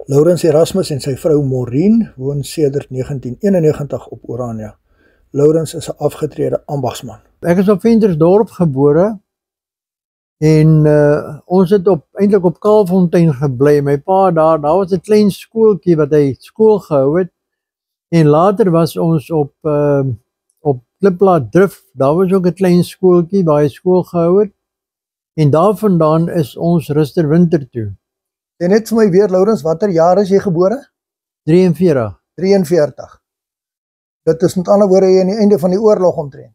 Laurens Erasmus en sy vrou Maureen woon sedert 1991 op Orania. Laurens is 'n afgetrede ambagsman. Ek is op Ventersdorp gebore en ons het eintlik op Kaalfontein gebly. My pa daar was 'n klein skooltjie wat hy skool gehou het. En later was ons op Klipplaat Drif, daar was ook 'n klein skooltjie waar hy skool gehou het. En daarvandaan is ons Ruster Winter toe. En net vir my weer, Laurens, watter jaar is jy gebore? 43. 43. Dit is met ander woorde aan die einde van die oorlog omtrent.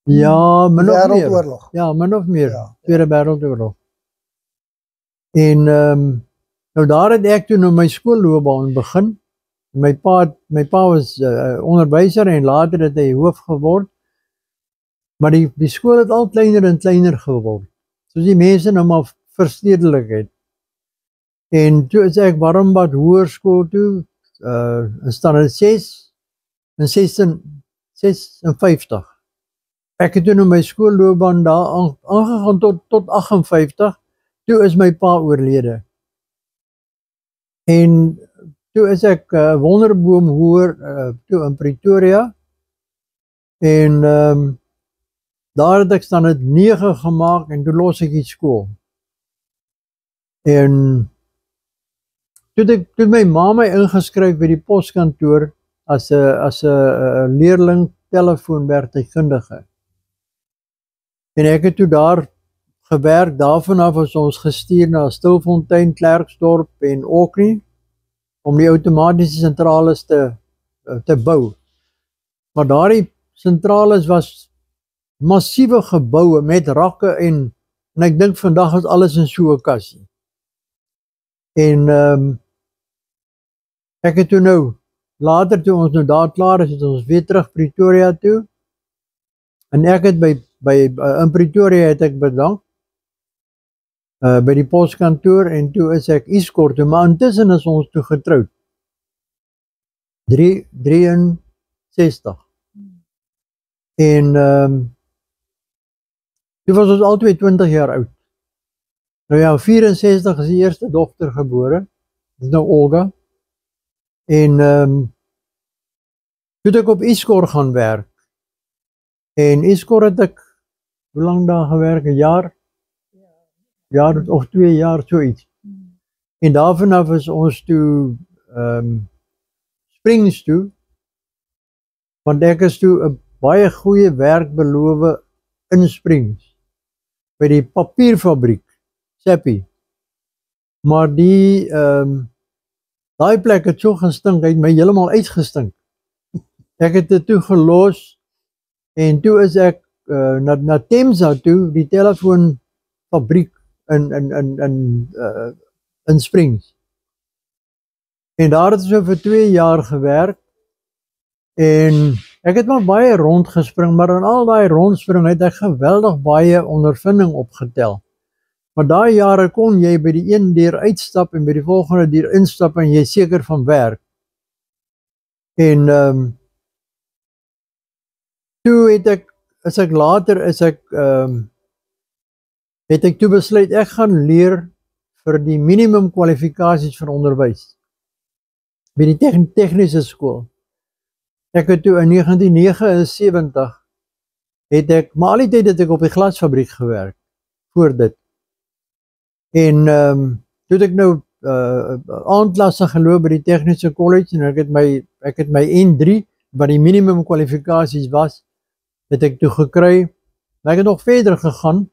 Ja, min of meer. Wêreldoorlog. Ja, min of meer. Ja. Tweede Wêreldoorlog. En nou daar het ek toe my skoolloopbaan begin. My pa was onderwyser en later het hy hoof geword. Maar die skool het al kleiner en kleiner geword. Soos die mense nou maar verstedelik het. En toe is ek Warmbad Hoërskool toe, in standaard 6 en 56. Ek het toen in my skoolloopbaan daar aangegaan tot 58, toe is my pa oorlede. En toe is ek Wonderboom Hoër toe in Pretoria, en daar het ek standaard 9 gemaak, en toe los ek die skool. En toe my ma my ingeskryf by die poskantoor as 'n leerling telefoonwerktuigkundige. En ek het toe daar gewerk, daarvanaf is ons gestuur na Stilfontein, Klerksdorp en Orkney, om die outomatiese sentrales te bou. Maar daardie sentrales was massiewe geboue met rakke en ek dink vandag is alles in so 'n kassie. En ek het toe nou, later toe ons nou daar klaar is, het ons weer terug Pretoria toe. En ek het in Pretoria het ek bedank, by die poskantoor, en toe is ek Eskort toe, maar intussen is ons toe getroud. 63. En toe was ons al 20 jaar oud. Nou ja, 64 is die eerste dogter gebore, dit is nou Olga. En toe het ek op Eskort gaan werk. En Eskort het ek, hoe lang daar gewerk, 'n jaar? Jaar of 2 jaar, zoiets. En daarvanaf is ons toe Springs toe, want ek is toe 'n baie goeie werk beloof in Springs, by die papierfabriek, Sappi. Maar daai plek het so gestink, hy het my heeltemal uitgestink. Ek het dit toe gelos, en toe is ek na Temsa toe, die telefoonfabriek in Springs. En daar het so vir 2 jaar gewerk, en ek het maar baie rondgespring, maar in al daai rondspring het ek geweldig baie ondervinding opgetel. Maar daai jare kon jy by die een deur uitstap en by die volgende deur instap en jy is seker van werk. En toe het ek toe besluit ek gaan leer vir die minimum kwalifikasies vir onderwys by die tegniese skool. Ek het toe in 1979 maar al die tyd het ek op die glasfabriek gewerk voor dit. En toe het ek nou aandklasse geloop by die tegniese college, en ek het my N3 wat die minimum kwalifikasies was, het ek toe gekry. Maar ek het nog verder gegaan.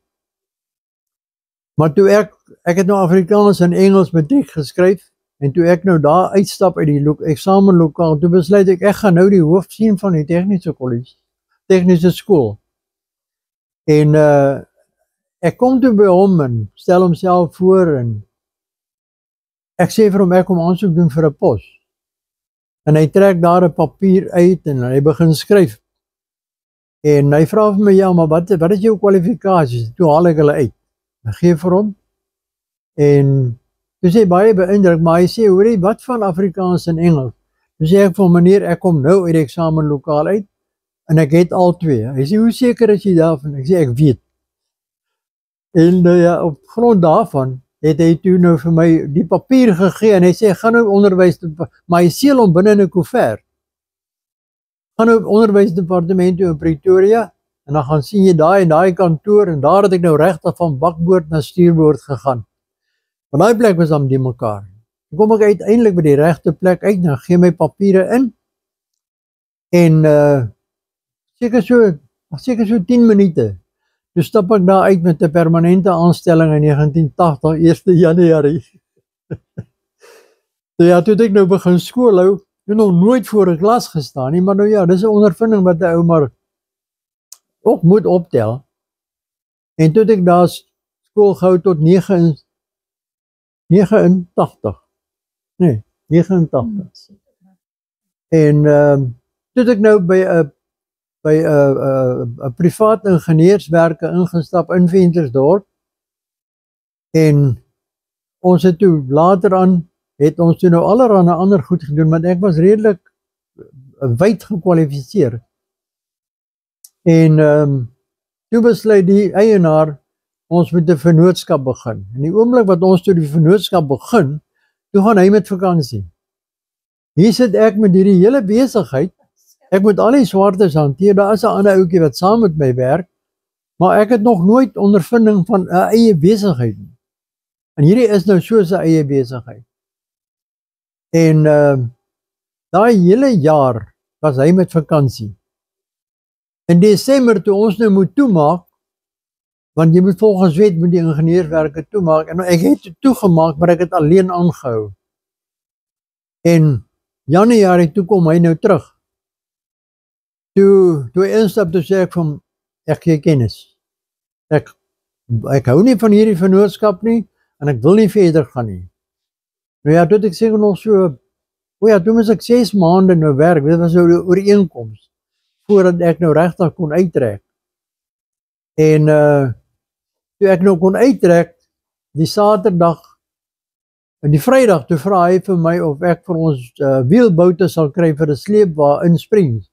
Maar toe ek het nou Afrikaans en Engels matriek geskryf, en toe ek nou daar uitstap uit die eksamenlokaal, toe besluit ek gaan nou die hoof sien van die tegniese college, tegniese skool. En ek kom toe by hom en stel homself voor, en ek sê vir hom ek kom aansoek doen vir 'n pos. En hy trek daar 'n papier uit en hy begin skryf. En hy vra vir my, ja, maar wat is jou kwalifikasies? Toe haal ek hulle uit. Ek gee vir hom. En toe sê hy baie beïndruk, maar hy sê, hoorie, wat van Afrikaans en Engels? Toe sê ek vir meneer, ek kom nou uit die eksamenlokaal uit, en ek het al 2. Hy sê, hoe seker is jy daarvan? Ek sê, ek weet. En ja, op grond daarvan het hy toe nou vir my die papier gegee en hy sê, gaan nou onderwys, maar hy seël hom binne in 'n koevert. Gaan nou onderwysdepartement toe in Pretoria, en dan gaan sien jy daai en daai kantoor, en daar het ek nou regtig van bakboord na stuurboord gegaan. Want daai plek was aan die mekaar. Dan kom ek uiteindelik by die regte plek uit, dan gee my papiere in, en seker so 10 minute, toe stap ek daar uit met 'n permanente aanstelling in 1980, 1 Januarie. So ja, toe het ek nou begin skool hou, toe nog nooit voor 'n klas gestaan nie, maar nou ja, dis 'n ondervinding wat 'n ou maar ook moet optel. En toe het ek daar skool gehou tot 89. Nee, 89. En toe het ek nou by 'n privaat ingenieurswerke ingestap in Ventersdorp. En ons het toe later aan, het ons toe nou allerhande ander goed gedoen, want ek was redelik wyd gekwalifiseer. En toe besluit die eienaar, ons moet 'n vennootskap begin. En die oomblik wat ons toe die vennootskap begin, toe gaan hy met vakansie. Hier sit ek met hierdie hele besigheid, ek moet al die swartes hanteer, daar is 'n ander ouetjie wat saam met my werk, maar ek het nog nooit ondervinding van 'n eie besigheid nie. En hierdie is nou so 'n eie besigheid. En daai hele jaar was hy met vakansie. In Desember toe ons nou moet toemaak, want jy moet volgens wet moet die ingenieurswerke toemaak, en ek het toegemaak, maar ek het alleen aangehou. En Januarie toe kom hy nou terug. Toe hy instap, toe sê ek van, ek gee kennis. Ek hou nie van hierdie vennootskap nie, en ek wil nie verder gaan nie. Nou ja, toe het ek sê nog so, toe moes ek 6 maande nou werk, dit was nou die ooreenkoms, voordat ek nou regtig kon uittrek. En toe ek nou kon uittrek, die Saterdag, en die Vrydag, toe vra hy vir my of ek vir ons wielboute sal kry vir 'n sleepwa in Springs.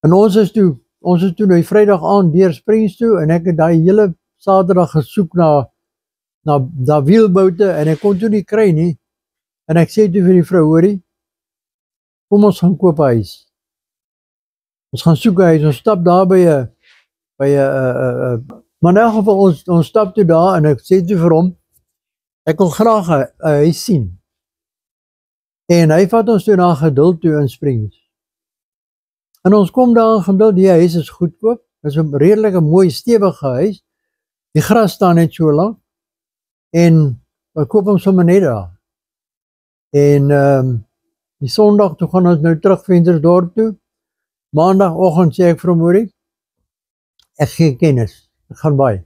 En ons is toe die Vrydag aand deur Springs toe, en ek het daai hele Saterdag gesoek na wielboute, en ek kon toe nie kry nie. En ek sê toe vir die vrou, hoorie, kom ons gaan koop 'n huis. Ons gaan soek 'n huis, ons stap daar by 'n maar in elk geval, ons stap toe daar, en ek sê toe vir hom, ek wil graag 'n huis sien. En hy vat ons toe na Geduld toe in Springs. En ons kom daar in Geduld, die huis is goedkoop, dit is 'n redelike mooi stewige huis, die gras staan net so lank, en ek koop hom sommer net daar. En die Sondag toe gaan ons nou terug Ventersdorp toe. Maandagoggend sê ek vir hom, hoorie, ek gee kennis, ek gaan by.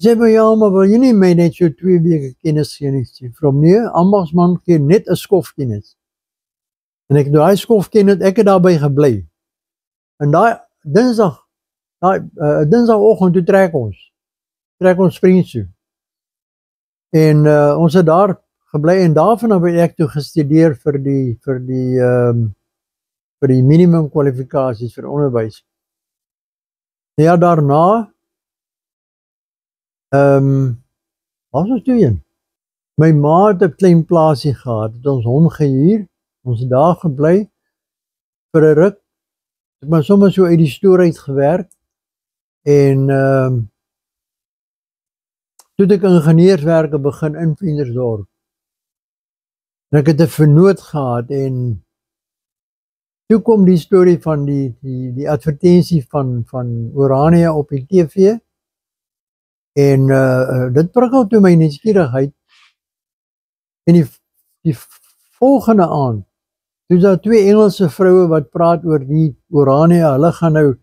Sê my, ja, maar wil jy nie my net so 2 weke kennis gee nie? Sê vir hom, nee, ambagsman gee net 'n skofkennis. En ek daai skofkennis, ek het daarby gebly. En daai Dinsdagoggend toe trek ons Springs toe. En ons het daar gebly, en daarvan heb ek toe gestudeer vir die minimum kwalifikasies vir onderwys. Ja, daarna wat was ons toe een? My ma het 'n klein plaasie gehad, het ons hom gehuur, ons het daar gebly vir 'n ruk. Ek maar sommer so uit die stoor uit gewerk, en toe het ek ingenieurswerke begin in Ventersdorp. En ek het 'n vernoot gehad, en toe kom die storie van die advertensie van Orania op die TV, en dit prikkel toe my nuuskierigheid. En die volgende aand, toe is daar 2 Engelse vroue wat praat oor die Orania, hulle gaan nou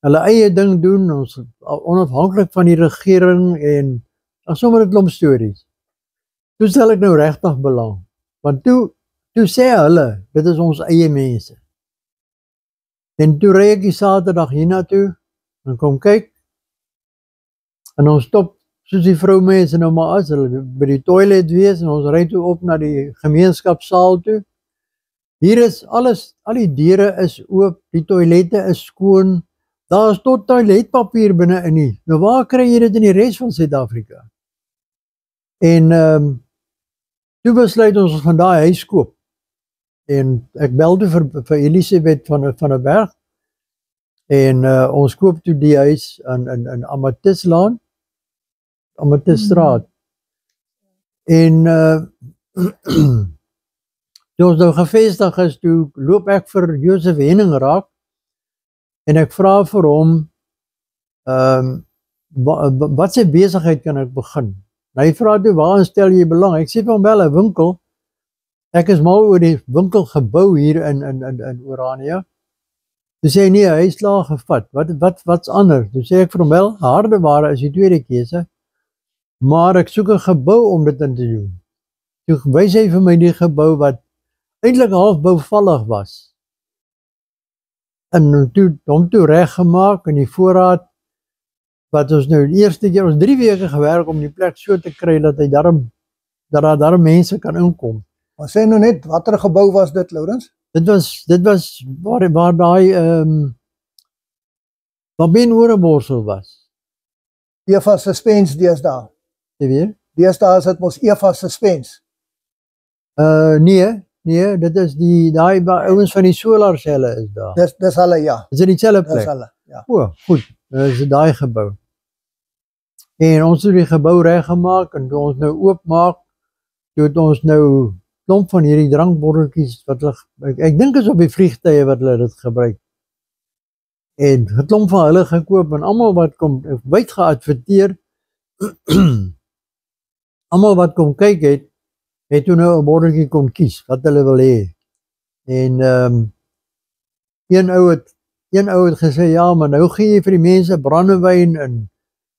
hulle eie ding doen, ons onafhanklik van die regering, en sommer 'n klomp stories. Toe stel ek nou regtig belang, want toe sê hulle, dit is ons eie mense. En toe ry ek die Saterdag hiernatoe, en kom kyk, en ons stop, soos die vroumense nou maar as, hulle by die toilet wees, en ons ry toe op na die gemeenskapsaal toe. Hier is alles, al die deure is oop, die toilette is skoon, daar is tot toiletpapier binne in nie. Nou waar kry jy dit in die res van Suid-Afrika? En toe besluit ons van daai huis koop. En ek bel toe vir Elisabeth van der Berg. En ons koop toe die huis in Amathislaan, Amethysstraat. En toe ons nou gevestig is, toe loop ek vir Josef Henning raak en ek vra vir hom, wat se besigheid kan ek begin? En hy vra toe, waarin stel jy belang? Ek sê vir hom wel 'n winkel. Ek is mal oor die winkelgebou hier in Orania. Toe sê hy nee, hy is klaar gevat. Wat's anders? Toe sê ek vir hom wel, hardeware is die tweede keuse, maar ek soek 'n gebou om dit in te doen. Toe wys hy vir my die gebou wat eintlik half bouvallig was. En toe hom toe reggemaak in die voorraad wat ons nou die eerste keer ons 3 weke gewerk om die plek so te kry dat hy dat daar mense kan inkom. Maar sê nou net, watter gebou was dit, Lourens? Dit was waar daai waar Ben Ooreborsel was. Eva Suspense deesdae. Jy weet? Deesdae is dit mos Eva Suspense. Nee, dit is daai ouens van die solarselle is daar. Dis hulle, ja. Is dit dieselfde plek? Dis hulle, ja. O, goed. Dis daai gebou. En ons het die gebou reggemaak en toe ons nou oopmaak, toe het ons nou klomp van hierdie drankbotteltjies wat hulle, ek dink is op die vliegtye wat hulle dit gebruik. En 'n klomp van hulle gekoop en almal wat kom wyd geadverteer, almal wat kom kyk het toe nou 'n botteltjie kon kies wat hulle wil hê. En een ou het gesê ja, maar nou gee jy vir die mense brandewyn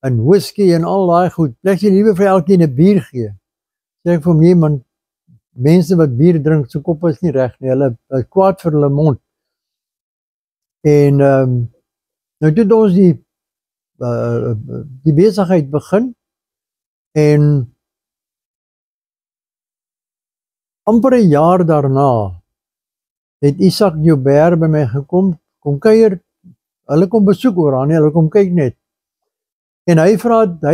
en whisky en al daai goed. Plek jy liewer vir elkeen 'n bier gee. Sê ek vir hom nee man, mense wat bier drink, se kop is nie reg nie. Hulle is kwaad vir hulle mond. En nou toe het ons die besigheid begin en amper 'n jaar daarna het Isak Joubert by my gekom kuier. Hulle kom besoek Orania, hulle kom kyk net. En hy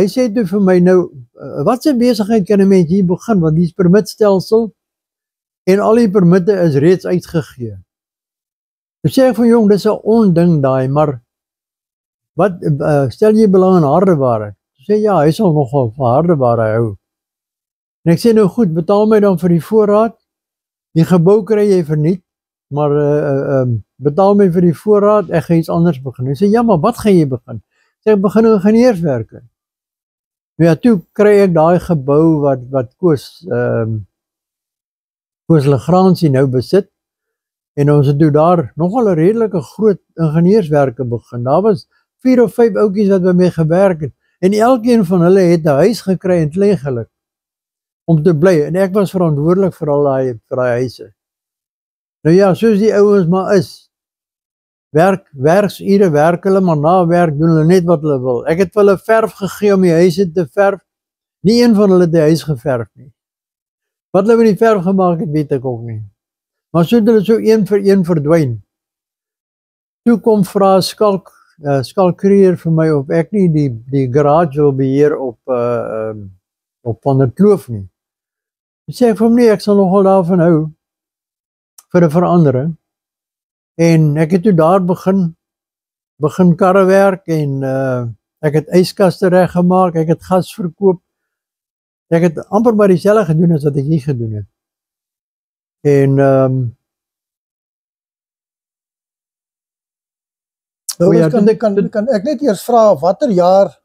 sê toe vir my nou, wat se besigheid kan 'n mens hier begin, want die permitstelsel en al die permitte is reeds uitgegee. Toe sê ek vir jong, dis 'n onding daai, maar wat stel jy belang in hardeware? Toe sê ja, hy sal nogal van hardeware hou. En ek sê nou goed, betaal my dan vir die voorraad. Die gebou kry jy verniet, maar betaal my vir die voorraad, ek gaan iets anders begin. Hy sê ja, maar wat gaan jy begin? Sê ek begin ingenieurswerke. Nou ja, toe kry ek daai gebou wat Koos Legrandsie nou besit. En ons het toe daar nogal 'n redelike groot ingenieurswerke begin. Daar was 4 of 5 ouetjies wat by my gewerk het. En elkeen van hulle het 'n huis gekry in Kleigelik om te bly. En ek was verantwoordelik vir al daai huise. Nou ja, soos die ouens maar is. Werksure werk hulle, maar na werk doen hulle net wat hulle wil. Ek het vir hulle verf gegee om die huise te verf. Nie een van hulle het die huis geverf nie. Wat hulle met die verf gemaak het, weet ek ook nie. Maar so het hulle so een vir een verdwyn. Toe kom vra Skalkreer vir my of ek nie die garage wil beheer op Van der Kloof nie. Toe sê ek vir hom nee, ek sal nogal daarvan hou vir 'n verandering. En ek het toe daar begin karrewerk en ek het yskaste reggemaak, ek het gas verkoop. Ek het amper maar dieselfde gedoen as wat ek hier gedoen het. En kan ek net eers vra watter jaar,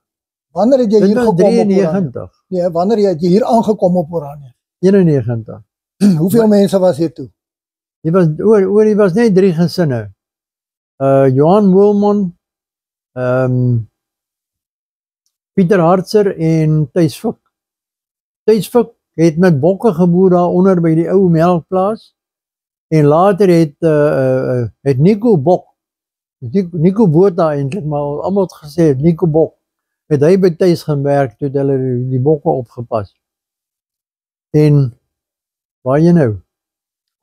wanneer het jy hier gekom 93. op Orania? Nee, wanneer het jy hier aangekom op Orania? 91. Hoeveel mense was hier toe? Die was net 3 gesinne. Johan Moelman, Pieter Hartzer en Thys Fik. Thys Fik het met bokke geboer daaronder by die ou melkplaas. En later het Nico Bok, Nico Botha eintlik, maar almal het gesê Nico Bok, het hy by Thys gewerk toe hulle die bokke opgepas. En waar jy nou?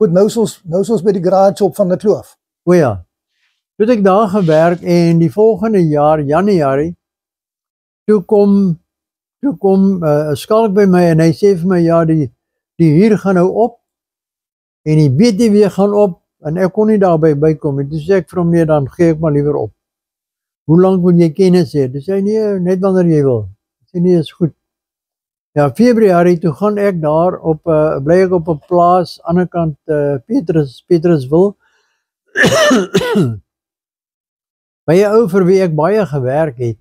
Goed, nou soos by die garage op Van der Kloof. O ja. Toe het ek daar gewerk en die volgende jaar, Januarie, toe toe kom Skalk by my en hy sê vir my, ja, die huur gaan nou op en die BTW gaan op en ek kon nie daarby bykom. En toe sê ek vir hom, nee, dan gee ek maar liewer op. Hoe lank wil jy kennis hê? Toe sê hy, nee, net wanneer jy wil. Ek sê, nee, is goed. Ja, Februarie, toe gaan ek daar bly ek op 'n plaas, aan die ander kant Petrusville, by 'n ou vir wie ek baie gewerk het.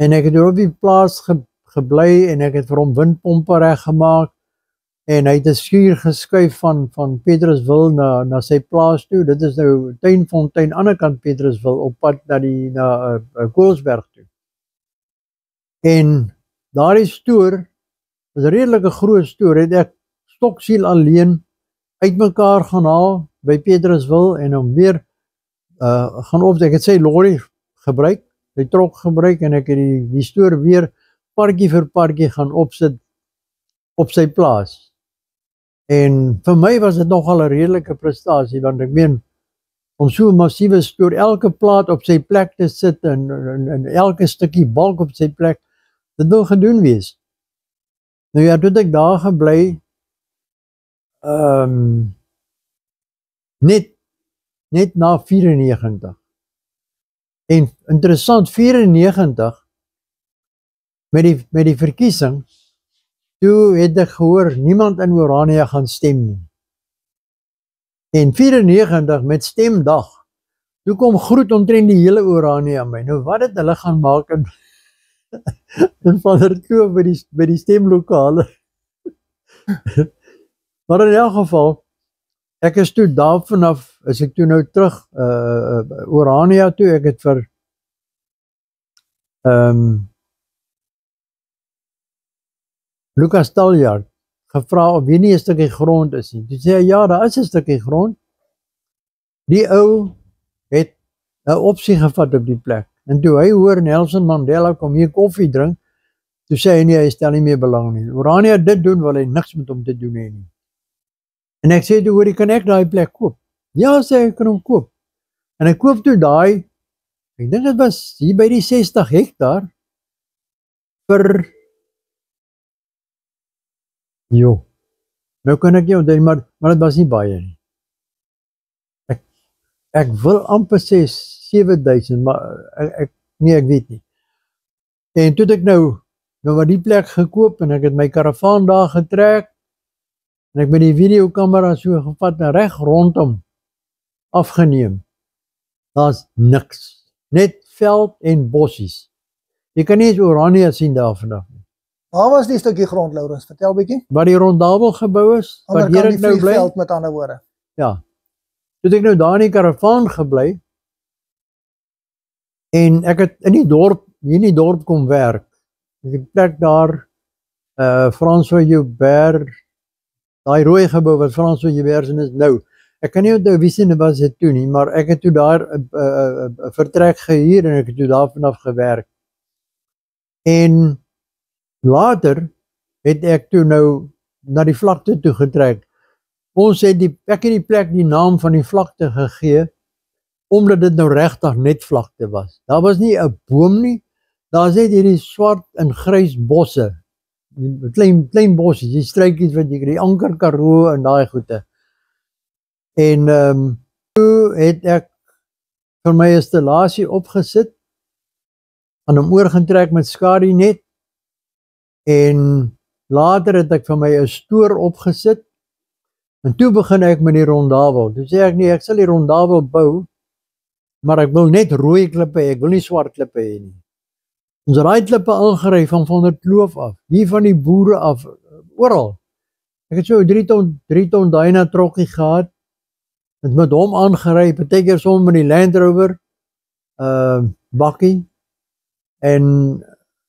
En ek het op die plaas gebly en ek het vir hom windpompe reggemaak en hy het 'n skuur geskuif van Petrusville na sy plaas toe. Dit is nou Tuinfontein, aan die ander kant Petrusville, op pad na Koelsberg toe. En daardie stoor, was 'n redelike groot stoor, het ek stoksiel alleen uitmekaar gaan haal by Petrusville en hom weer gaan op. Ek het sy lorry gebruik, sy trok gebruik en ek het die stoor weer parkie vir parkie gaan opsit op sy plaas. En vir my was dit nogal 'n redelike prestasie, want ek meen, om so 'n massiewe stoor, elke plaat op sy plek te sit en elke stukkie balk op sy plek, dit wil gedoen wees. Nou ja, toe het ek daar gebly, net na 94. En interessant, 94, met die verkiesing, toe het ek gehoor, niemand in Orania gaan stem nie. En 94, met stemdag, toe kom groet omtrent die hele Orania aan my. Nou wat het hulle gaan maak in Vanderkloof by die stemlokale? Maar in elk geval, ek is toe daar vanaf, is ek toe nou terug Orania toe, ek het vir Lucas Taljaard gevra of hier nie 'n stukkie grond is nie. Toe sê hy, ja, daar is 'n stukkie grond. Die ou het 'n opsie gevat op die plek. En toe hy hoor Nelson Mandela kom hier koffie drink, toe sê hy nie, hy stel nie meer belang nie. Orania dit doen, wil hy niks met hom te doen hê nie. En ek sê toe, hoor, kan ek daai plek koop? Ja, sê hy, kan hom koop. En hy koop toe daai, ek dink dit was hier by die 60 hektaar, vir, nou kan ek nie onthou, maar dit was nie baie nie. Ek wil amper sê 7000, maar ek weet nie. En toe het ek nou wat die plek gekoop en ek het my karavaan daar getrek en ek met die videokamera so gevat en reg rondom afgeneem. Daar's niks. Net veld en bossies. Jy kan nie eens Orania sien daar vanaf nie. Waar was die stukkie grond, Lourens? Vertel bietjie. Waar die Rondabel gebou is, waar hier ek nou bly. Met ander woorde. Ja. Toe het ek nou daar in die karavaan gebly en ek het in die dorp kom werk. Ek het plek daar, François Joubert, daai rooi gebou wat François Joubert is nou. Ek kan nie onthou wie se was dit toe nie, maar ek het toe daar 'n vertrek gehuur en ek het toe daar vanaf gewerk. En later het ek toe nou na die vlakte toe getrek. Ek het die plek die naam van die vlakte gegee, omdat dit nou regtig net vlakte was. Daar was nie 'n boom nie, daar is net hierdie swart en grys bosse, klein bosse, die struikies wat jy kry, die Anker Karoo en daai goede. En toe het ek vir my installasie opgesit, aan hom oorgetrek met skadu-net, en later het ek vir my 'n stoor opgesit, en toe begin ek met die Rondabel. Toe sê ek, nee, ek sal die Rondabel bou, maar ek wil net rooi klippe hê, ek wil nie swart klippe hê nie. Ons het daai klippe aangery van Vanderkloof af, hier van die boere af, oral. Ek het so 3 ton Dyna trokkie gehad, het met hom aangery, partykeer soms met die Land Rover, bakkie, en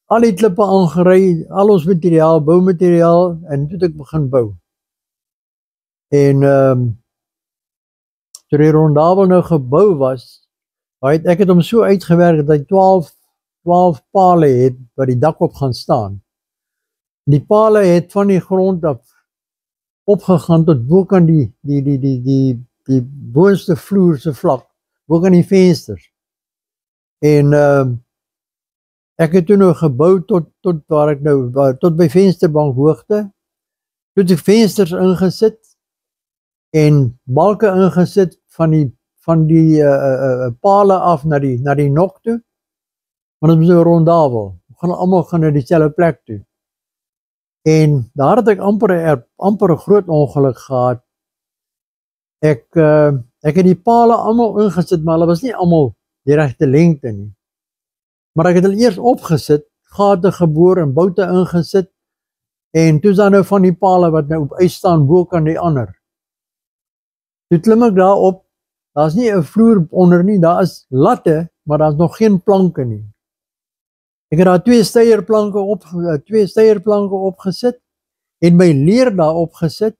al die klippe aangery, al ons materiaal, boumateriaal, en toe het ek begin bou. En toe die Rondabel nou gebou was, ek het hom so uitgewerk dat hy 12 pale het wat die dak op gaan staan. Die pale het van die grond af opgegaan tot bo kan die boonste vloer se vlak, bo kan die vensters. En Ek het toe nou gebou tot waar ek nou, tot by vensterbank hoogte. Toe het ek vensters ingesit en balke ingesit van die pale af na die nok toe. Want dit was nou rondawel. Almal gaan na dieselfde plek toe. En daar het ek amper 'n groot ongeluk gehad. Ek het die pale almal ingesit, maar hulle was nie almal die regte lengte nie. Maar ek het hulle eers opgesit, gate geboor en boute ingesit, en toe is daar nou van die pale wat nou op ys staan bo kan die ander. Toe klim ek daar op, daar's nie 'n vloer onder nie, daar is latte, maar daar's nog geen planke nie. Ek het daar twee steierplanke opgesit en my leer daar opgesit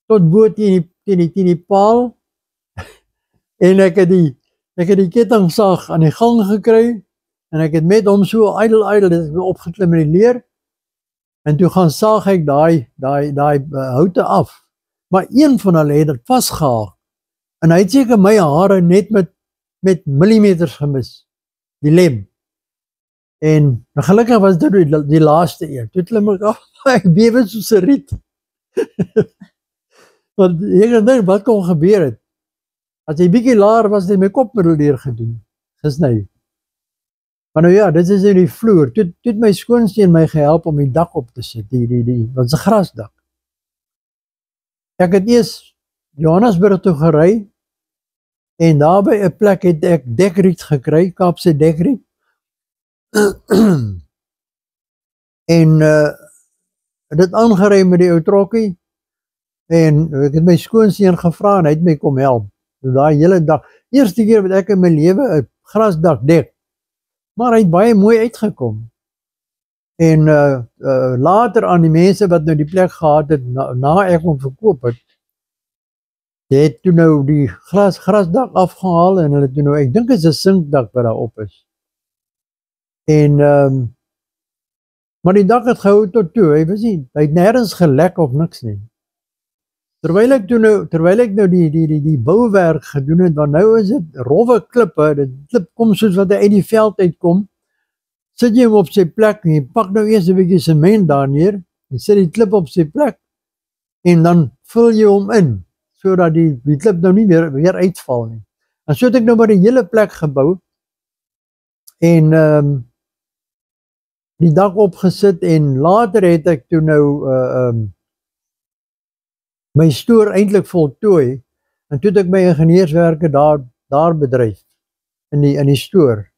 tot bo teen die paal en ek het die kettingsaag aan die gang gekry en ek het met hom so idle dit ek opgeklim in die leer en toe gaan saag ek daai houte af. Maar een van hulle het dit vasgehaak en hy het seker my hare net met millimeters gemis, die lem. En gelukkig was dit die laaste een. Toe klim ek af, ek bewe soos 'n riet. Want ek dink wat kon gebeur het. As hy bietjie laer was, het my kop middel gesny. Maar nou ja, dit is in die vloer. Toe het my skoonseun my gehelp om die dak op te sit, wat 'n grasdak. Ek het eers Johannesburg toe gery en daar by 'n plek het ek dekriet gekry, Kaapse dekriet. En dit aangery met die ou trokkie en ek het my skoonseun gevra en hy het my kom help. Daai hele dag, eerste keer wat ek in my lewe 'n grasdak dek, maar hy het baie mooi uitgekom. En later aan die mense wat nou die plek gehad het, na ek hom verkoop het, het toe nou die grasdak afgehaal en hulle toe nou, ek dink dit is 'n sinkdak wat daar op is. En maar die dak het gehou tot toe, hy het nêrens gelek of niks nie. Terwyl ek nou die bouwerk gedoen het, want nou is dit rowwe klippe, die klip kom soos wat hy uit die veld uitkom, sit jy hom op sy plek en jy pak nou eers 'n bietjie sement daar neer, en sit die klip op sy plek en dan vul jy hom in, sodat die klip nou nie weer uitval nie. En so het ek nou maar die hele plek gebou en die dak opgesit en later het ek toe nou my stoor eintlik voltooi en toe het ek my ingenieurswerke daar bedryf in die stoor.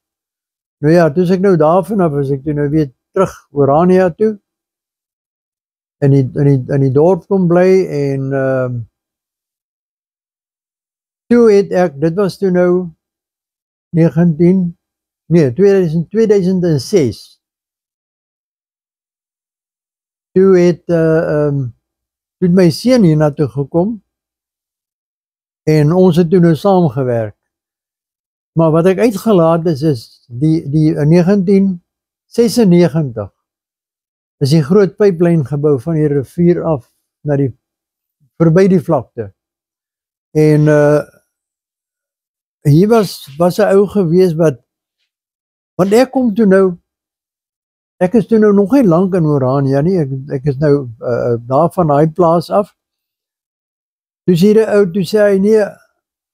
Nou ja, toe ek nou daarvan af as ek toe nou weer terug Orania toe in die dorp kom bly en toe het ek, dit was toe nou 2006. Toe het my seun hiernatoe gekom en ons het toe nou saamgewerk. Maar wat ek uitgelaat is die 1996 is die groot pyplyn gebou van die rivier af na verby die vlakte. En hier was 'n ou gewees want ek kom toe nou, ek is toe nou nog nie lank in Orania nie, ek is nou daar van daai plaas af. Toe sê die ou, toe sê hy, nee,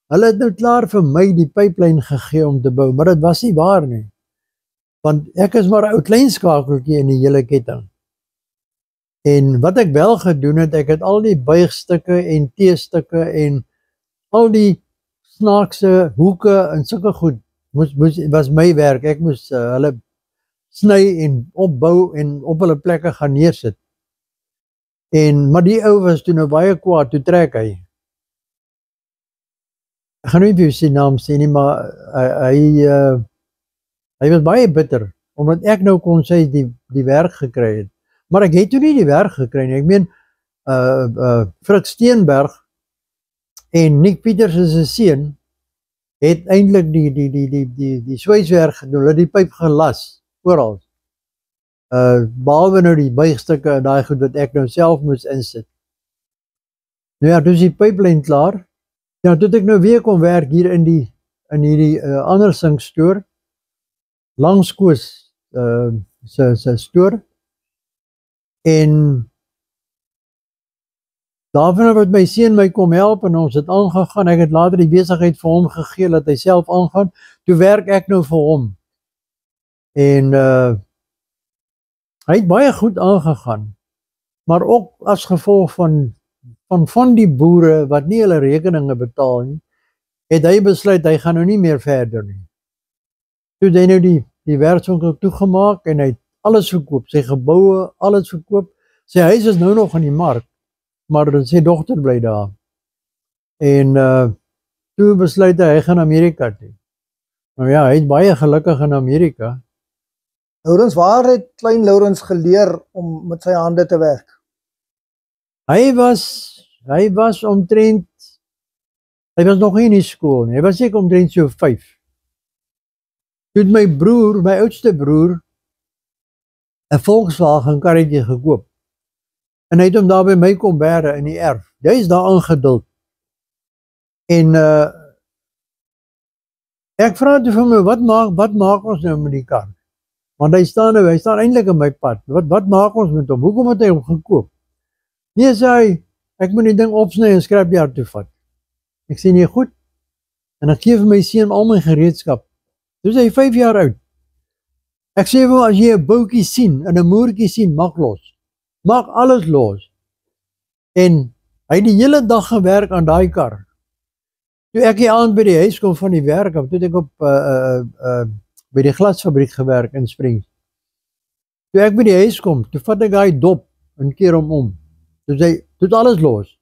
hulle het nou klaar vir my die pyplyn gegee om te bou, maar dit was nie waar nie. Want ek is maar 'n ou kleinskakeltjie in die hele ketting. En wat ek wel gedoen het, ek het al die buigstukke en T-stukke en al die snaakse hoeke en sulke goed, was my werk. Ek moes hulle sny en opbou en op hulle plekke gaan neersit. Maar die ou was toe nou baie kwaad, toe trek hy. Ek gaan nie vir sy naam sê nie, maar hy was baie bitter, omdat ek nou kon sê die werk gekry het. Maar ek het toe nie die werk gekry nie. Ek meen, Frik Steenberg en Nick Pieters se seun het eintlik die swyswerk gedoen, hulle die pyp gelas, oral. Behalwe nou die buigstukke en daai goed wat ek nou self moes insit. Nou ja, toe is die pyplyn klaar. Ja, toe het ek nou weer kom werk hier in hierdie ander sinkstoor, langs Koos se stoor. En daarvan het my seun my kom help en ons het aangegaan. Ek het later die besigheid vir hom gegee dat hy self aangaan. Toe werk ek nou vir hom. En hy het baie goed aangegaan. Maar ook as gevolg van die boere wat nie hulle rekeninge betaal nie, het hy besluit hy gaan nou nie meer verder nie. Toe het hy nou die werkswinkel toegemaak en hy het alles verkoop, sy geboue, alles verkoop. Sy huis is nou nog in die mark, maar sy dogter bly daar. En toe besluit hy gaan Amerika toe. Nou ja, hy is baie gelukkig in Amerika. Lourens, waar het klein Lourens geleer om met sy hande te werk? Hy was omtrent, hy was nog nie in die skool nie, hy was seker omtrent so 5. Toe het my broer, my oudste broer, 'n Volkswagen karretjie gekoop. En hy het hom daar by my kom bære in die erf. Hy is daar aangeduld. En ek vra toe vir my, wat maak ons nou met die kar? Want hy staan eintlik in my pad. Wat maak ons met hom? Hoekom het hy hom gekoop? Nee, sê hy, ek moet die ding opsny en skrapjaar toe vat. Ek sê nee, goed. En ek gee vir my seun al my gereedskap. Toe hy 5 jaar oud. Ek sê vir hom, as jy 'n boutjie sien en 'n moertjie sien, maak los. Maak alles los. En hy het die hele dag gewerk aan daai kar. Toe ek die aand by die huis kom van die werk, toe het ek op by die glasfabriek gewerk in Springs. Toe ek by die huis kom, toe vat ek daai dop en keer hom om. Toe het alles los.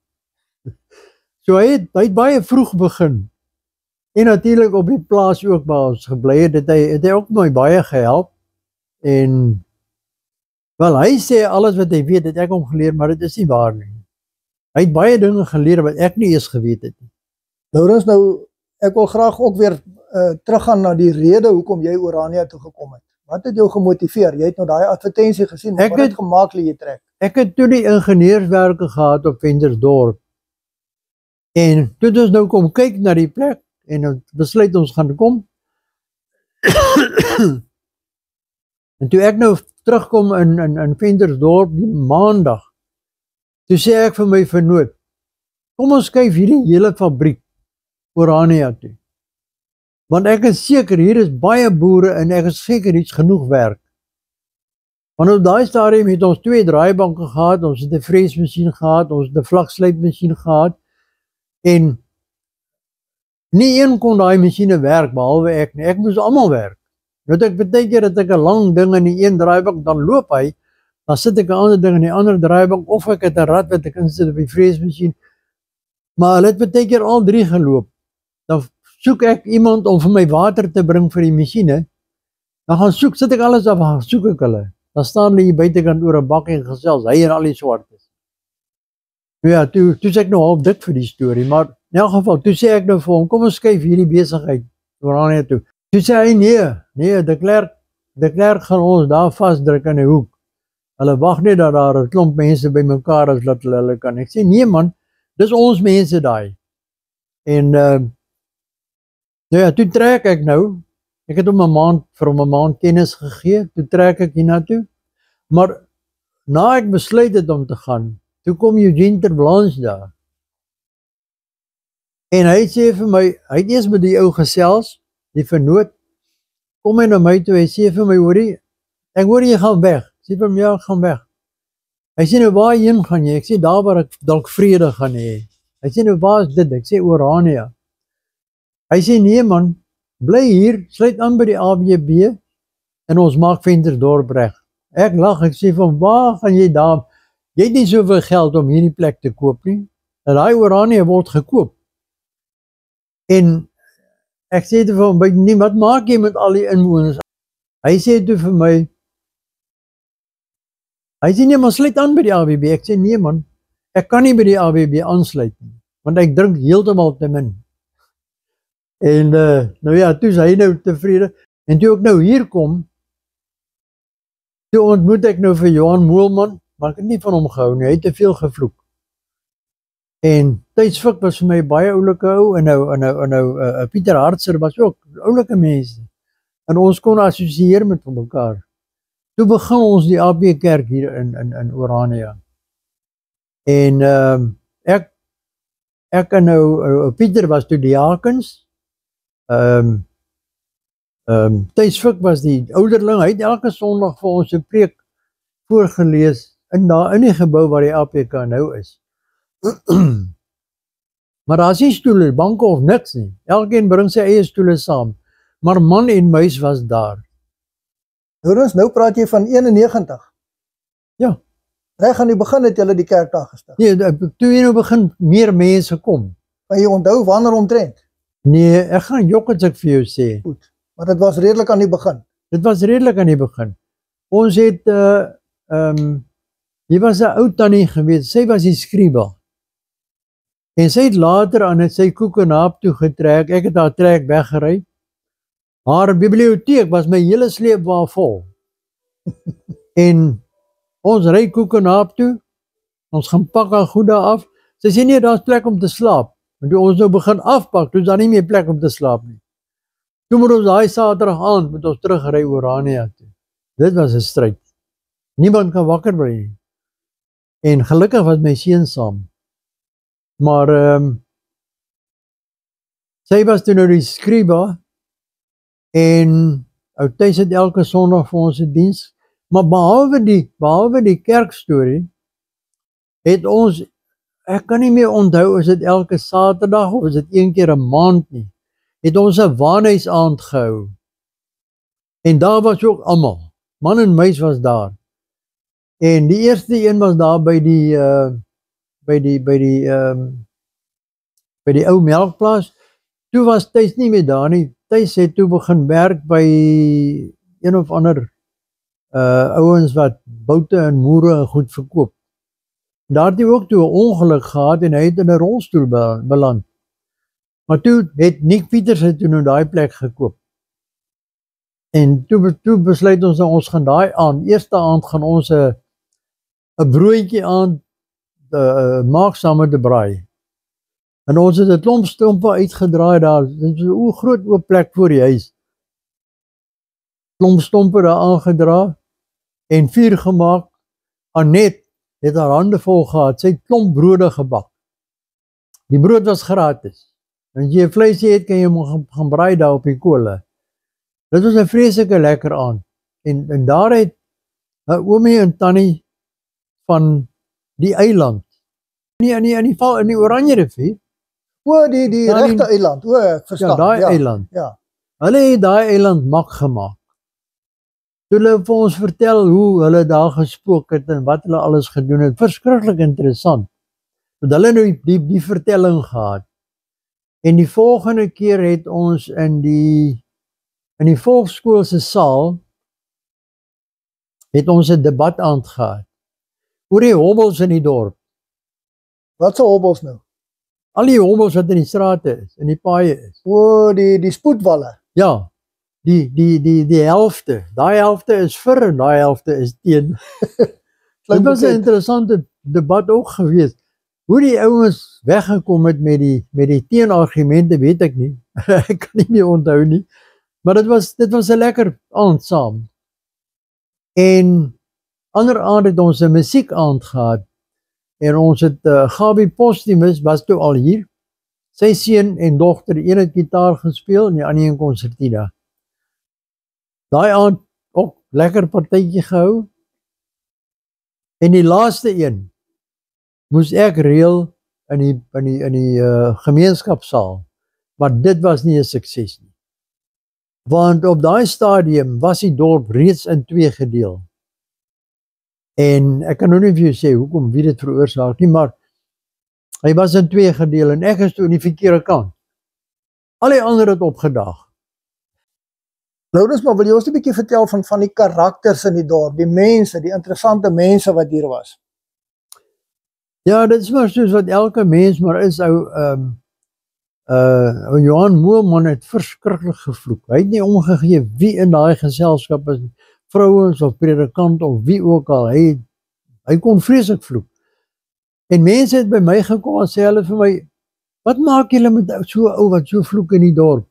So hy het baie vroeg begin. En natuurlik op die plaas ook waar ons gebly het hy ook my baie gehelp. En wel, hy sê alles wat hy weet, het ek hom geleer, maar dit is nie waar nie. Hy het baie dinge geleer wat ek nie eens geweet het nie. Lourens, nou, ek wil graag ook weer teruggaan na die rede hoekom jy Orania toe gekom het. Wat het jou gemotiveer? Jy het nou daai advertensie gesien, wat het gemaak dat jy trek? Ek het toe die ingenieurswerke gehad op Ventersdorp. En toe het ons nou kom kyk na die plek en ons besluit ons gaan kom. En toe ek nou terugkom in Ventersdorp die maandag, toe sê ek vir my vernoot, kom ons skuif hierdie hele fabriek Orania toe. Want ek is seker, hier is baie boere en ek is seker iets genoeg werk. Want op daai stadium het ons 2 draaibanke gehad, ons het 'n vreesmasjien gehad, ons het 'n vlakslypmasjien gehad, en nie een kon daai masjiene werk, behalwe ek nie. Ek moes almal werk. Nou ek baie keer dat ek 'n lang ding in die een draaibank, dan loop hy, dan sit ek 'n ander ding in die ander draaibank, of ek het 'n rad wat ek insit op die vreesmasjien. Maar hulle het baie keer al 3 geloop. Dan soek ek iemand om vir my water te bring vir die masjiene. Dan sit ek alles af, soek ek hulle. Dan staan hulle hier buitekant oor 'n bakkie en gesels, hy en al die swartes. Nou ja, toe sê ek nou half dik vir die storie, maar in elk geval, toe sê ek nou vir hom, kom ons skuif hierdie besigheid Orania toe. Toe sê hy, nee, de Klerk gaan ons daar vasdruk in die hoek. Hulle wag net dat daar 'n klomp mense by mekaar is, dat hulle kan. Ek sê, nee man, dis ons mense daai. En nou ja, toe trek ek nou. Ek het vir hom 'n maand kennis gegee, toe trek ek hiernatoe. Maar na ek besluit het om te gaan, toe kom Eugene ter Blanche daar. En hy sê vir my, hy het eers met die ou gesels, die vernoot, kom hy na my toe, hy sê vir my, hoorie, ek hoor jy gaan weg. Ek sê vir hom, ja, ek gaan weg. Hy sê nou, waarheen gaan jy? Ek sê, daar waar ek dalk vrede gaan hê. Hy sê nou, waar is dit? Ek sê, Orania. Hy sê, nee man, bly hier, sluit aan by die AWB en ons maak Ventersdorp reg. Ek lag, ek sê van, waar gaan jy daar? Jy het nie soveel geld om hierdie plek te koop nie. En daai Orania word gekoop. En ek sê toe vir hom, wat maak jy met al die inwoners? Hy sê toe vir my, hy sê nee, maar sluit aan by die AWB. Ek sê nee man, ek kan nie by die AWB aansluit nie, want ek drink heeltemal te min. En nou ja, toe is hy nou tevrede. En toe ek nou hier kom, toe ontmoet ek nou vir Johan Moelman, maar ek het nie van hom gehou nie, hy het te veel gevloek. En Tydsvik was vir my baie oulike ou, en nou Pieter Hartser was ook oulike mense. En ons kon assosieer met mekaar. toe begin ons die AP Kerk hier in Orania. En ek en nou Pieter was toe diakens. Thys Fik was die ouderling. Hy het elke Sondag vir ons 'n preek voorgelees in die gebou waar die APK nou is. Maar daar is nie stoele, banke of niks nie. Elkeen bring sy eie stoele saam. Maar man en muis was daar. Lourens, nou praat jy van 91. Ja. Reg aan die begin het julle die kerk daar gestig. Nee, toe jy nou begin meer mense kom. Kan jy onthou wanneer omtrent? Nee, ek gaan jok as ek vir jou sê. Goed. Maar dit was redelik aan die begin. Dit was redelik aan die begin. Ons het hier was 'n ou tannie gewees. Sy was die skriba. En sy het later aan sy Koekenaap toe getrek. Ek het haar trek weggery. Haar biblioteek was my hele sleepwa vol. En ons ry Koekenaap toe. Ons gaan pak haar goed daar af. Sy sê nee, daar's plek om te slaap. En toe ons nou begin afpak, toe is daar nie meer plek om te slaap nie. Toe moet ons daai Saterdag aand met ons terugry Orania toe. Dit was 'n stryd. Niemand kan wakker bly nie. En gelukkig was my seun saam. Maar sy was toe nou die skriba en ou Thys het elke Sondag vir ons 'n diens. Maar behalwe die kerkstorie het ons, ek kan nie meer onthou is dit elke Saterdag of is dit een keer 'n maand nie, het ons 'n waanhuis aand gehou. En daar was ook almal. Man en muis was daar. En die eerste een was daar by die ou melkplaas. Toe was Thys nie meer daar nie. Thys het toe begin werk by een of ander ouens wat boute en moere en goed verkoop. Daar het hy ook toe 'n ongeluk gehad en hy het in 'n rolstoel beland. Maar toe het Nick Pieters het toe nou daai plek gekoop. En toe besluit ons ons gaan daai aand, eerste aand gaan ons 'n broodjie aan maak saam met 'n braai. En ons het 'n klomp stompe uitgedraai daar. Dit is 'n groot oop plek voor die huis. Klomp stompe daar aangedra en vuur gemaak. Anet het haar hande vol gehad. Sy het klomp brode gebak. Die brood was gratis. En as jy vleisie het, kan jy hom gaan braai daar op die kole. Dit was 'n vreeslike lekker aand. En daar het 'n oomie en tannie van die eiland. In die Oranje rivier. O, die regte eiland. O, ek verstaan. Ja, daai eiland. Ja. Hulle het daai eiland mak gemaak. Toe hulle vir ons vertel hoe hulle daar gespook het en wat hulle alles gedoen het. Verskriklik interessant. Want hulle nou die vertelling gehad. En die volgende keer het ons in die volksskool se saal het ons 'n debat aand gehad oor die hobbels in die dorp. Wat se hobbels nou? Al die hobbels wat in die strate is, in die paaie is. O, die spoedwalle. Ja. Die helfte. Daai helfte is vir en daai helfte is teen. Dit was 'n interessante debat ook geweest. Hoe die ouens weggekom het met die teenargumente weet ek nie. Ek kan nie meer onthou nie. Maar dit was 'n lekker aand saam. En ander aand het ons 'n musiekaand gehad. En ons het Gabi Postumus was toe al hier. Sy seun en dogter, een het gitaar gespeel en die ander een konsertina. Daai aand ook lekker partytjie gehou. En die laaste een moes ek reël in die gemeenskapsaal. Maar dit was nie 'n sukses nie. Want op daai stadium was die dorp reeds in 2 gedeel. En ek kan nou nie vir jou sê hoekom wie dit veroorsaak nie, maar hy was in 2 gedeel en ek is toe aan die verkeerde kant. Al die ander het opgedaag. Lourens, maar wil jy ons 'n bietjie vertel van die karakters in die dorp, die mense, die interessante mense wat hier was? Ja, dit is maar soos wat elke mens maar is. Johan Moelman het verskriklik gevloek. Hy het nie omgegee wie in daai geselskap is, vrouens of predikant of wie ook al. Hy kon vreeslik vloek. En mense het by my gekom en sê hulle vir my, wat maak julle met so 'n ou wat so vloek in die dorp?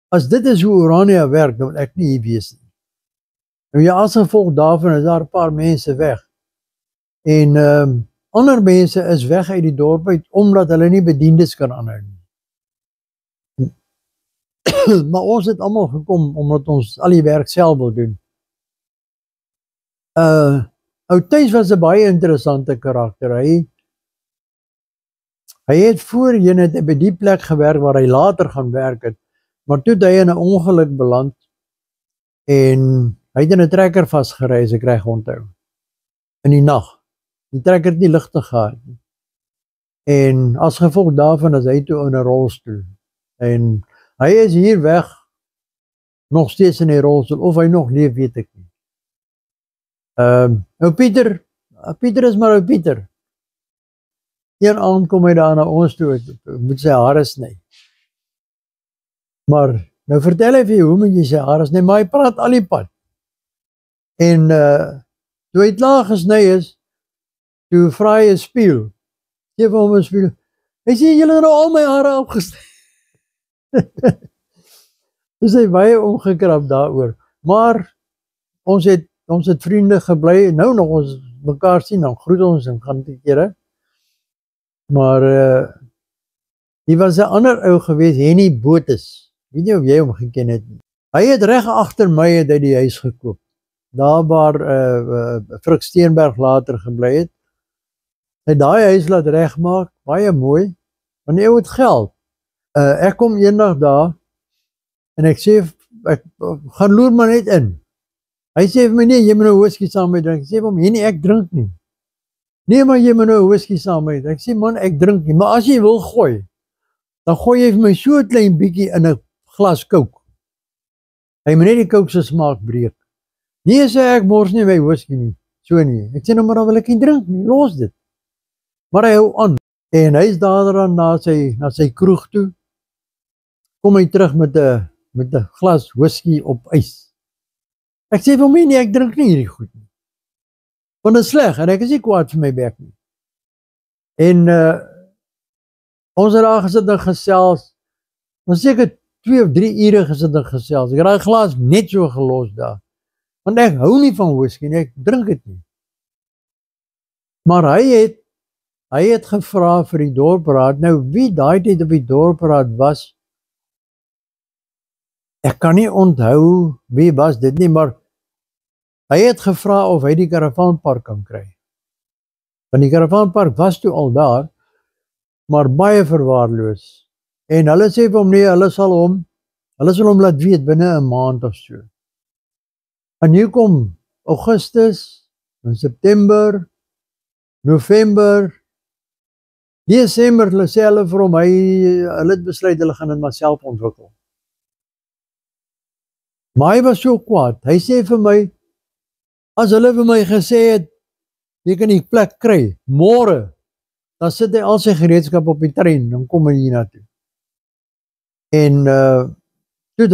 As dit is hoe Orania werk, dan wil ek nie hier wees nie. Nou ja, as gevolg daarvan is daar 'n paar mense weg. En ander mense is weg uit die dorp uit omdat hulle nie bediendes kan aanhou nie. Maar ons het almal gekom omdat ons al die werk self wil doen. Ou Thys was 'n baie interessante karakter. Hy het voorheen het hy by die plek gewerk waar hy later gaan werk het, maar toe het hy in 'n ongeluk beland en hy het in 'n trekker vasgery, as ek reg onthou, in die nag. Die trekker het nie ligte gehad nie. En as gevolg daarvan is hy toe in 'n rolstoel. En hy is hier weg, nog steeds in die rolstoel, of hy nog leef, weet ek nie. Nou Pieter is maar ou Pieter. Een aand kom hy daar na ons toe, ek moet sy hare sny. Maar, nou vertel hy vir jou, hoe moet jy sy hare sny, maar hy praat al die pad. En toe hy klaar gesny is, toe vra hy 'n spieël. Geef hom 'n spieël. Hy sê, julle het nou al my hare afgesny. Dus hy baie omgekrap daaroor. Maar ons het vriende gebly, nou nog ons mekaar sien, dan groet ons en gaan die kere. Maar die was 'n ander ou gewees, Henny Botes. Weet nie of jy hom geken het nie. Hy het reg agter my het hy die huis gekoop. Daar waar Frik Steenberg later gebly het. Hy daai huis laat regmaak, baie mooi, want hy het geld. Ek kom eendag daar en ek sê, ek gaan loer maar net in. Hy sê vir my, nee, jy moet nou whisky saam met drink. Ek sê vir hom, nee, ek drink nie. Nee, maar jy moet nou whisky saam met drink. Ek sê, man, ek drink nie. Maar as jy wil gooi, dan gooi jy vir my so 'n klein bietjie in 'n glas coke. Hy moet net die coke se smaak breek. Nee, sê ek mors nie my whisky nie. So nie. Ek sê nou, maar dan wil ek nie drink nie. Los dit. Maar hy hou aan. En hy is daaraan na sy kroeg toe. Kom hy terug met 'n glas whisky op ys. Ek sê vir hom, nee, ek drink nie hierdie goed nie. Want dit is sleg en ek is nie kwaad vir my bek nie. En ons het daar gesit en gesels. Ons seker 2 of 3 ure gesit en gesels. Ek het daai glas net so gelos daar. Want ek hou nie van whisky nie, ek drink dit nie. Maar hy het gevra vir die dorpraad. Nou wie daai tyd op die dorpraad was, ek kan nie onthou wie was dit nie, maar hy het gevra of hy die Karavaanpark kan kry. Want die Karavaanpark was toe al daar, maar baie verwaarloos. En hulle sê vir hom, nee, hulle sal hom laat weet binne 'n maand of so. En nu kom Augustus, en September, November, Desember, hulle sê hulle vir hom, hulle het besluit, hulle gaan dit maar self ontwikkel. Maar hy was so kwaad, hy sê vir my, as hulle vir my gesê het, jy kan die plek kry, môre, dan sit hy al sy gereedskap op die trein, dan kom hy hier naartoe. En toe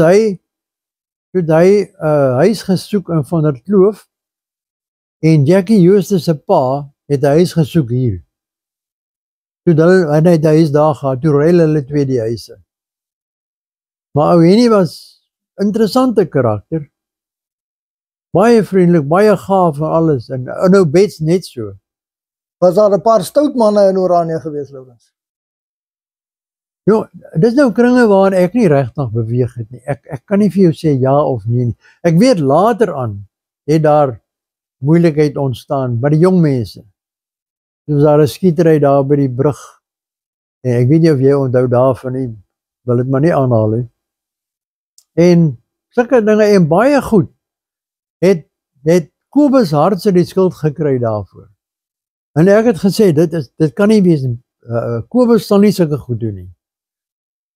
het hy huis gesoek in Van der Kloof, en Jackie Justus se pa het 'n huis gesoek hier. Toe hy het huis daar gehad, toe ruil hulle 2 die huise. Maar ou Henny was interessante karakter, baie vriendelik, baie gaaf vir alles, en nou Bets net so. Was daar 'n paar stout manne in Oranje gewees, Lourens? Jo, dis nou kringe waar ek nie regtig beweeg het nie. Ek kan nie vir jou sê ja of nee nie. Ek weet later aan het daar moeilikheid ontstaan by die jong mense. Dus daar 'n skietery daar by die brug. En ek weet nie of jy onthou daarvan nie, wil dit maar nie aanhaal nie. En sulke dinge en baie goed het Kobus Hartse die skuld gekry daarvoor. En ek het gesê dit kan nie wees nie. Kobus sal nie sulke goed doen nie.